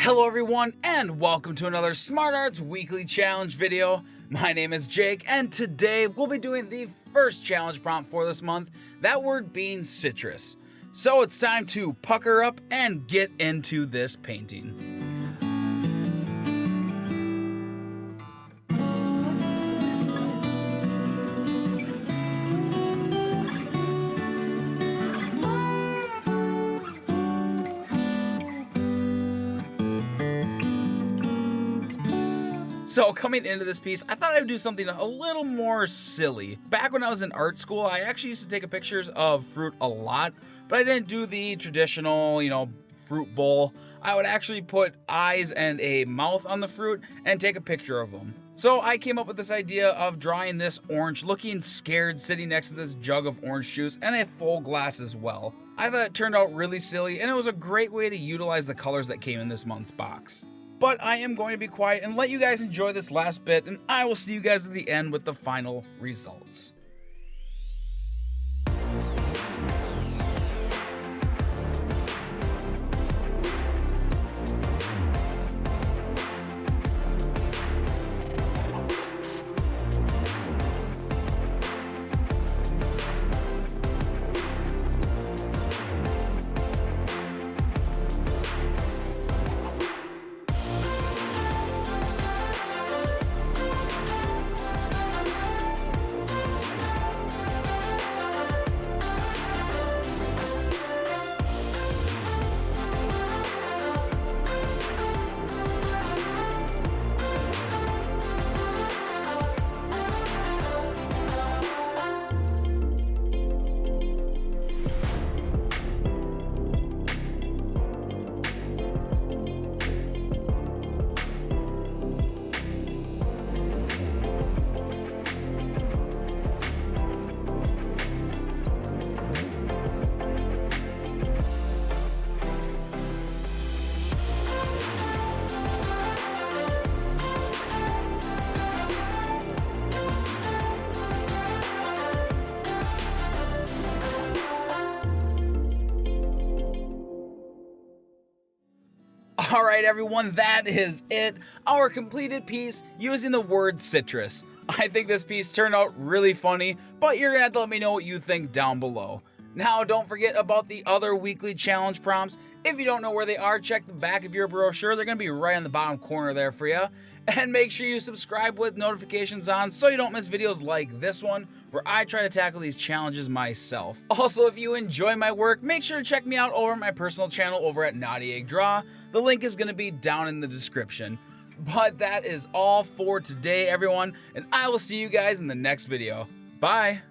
Hello everyone and welcome to another Smart Arts Weekly Challenge video. My name is Jake and today we'll be doing the first challenge prompt for this month, that word being citrus. So it's time to pucker up and get into this painting. So coming into this piece, I thought I would do something a little more silly. Back when I was in art school, I actually used to take pictures of fruit a lot, but I didn't do the traditional, fruit bowl. I would actually put eyes and a mouth on the fruit and take a picture of them. So I came up with this idea of drawing this orange looking scared sitting next to this jug of orange juice and a full glass as well. I thought it turned out really silly and it was a great way to utilize the colors that came in this month's box. But I am going to be quiet and let you guys enjoy this last bit, and I will see you guys at the end with the final results. Alright everyone, that is it. Our completed piece using the word citrus. I think this piece turned out really funny, but you're gonna have to let me know what you think down below. Now don't forget about the other weekly challenge prompts. If you don't know where they are, check the back of your brochure. They're gonna be right on the bottom corner there for you. And make sure you subscribe with notifications on so you don't miss videos like this one, where I try to tackle these challenges myself. Also, if you enjoy my work, make sure to check me out over at my personal channel over at Naughty Egg Draw. The link is going to be down in the description. But that is all for today, everyone, and I will see you guys in the next video. Bye!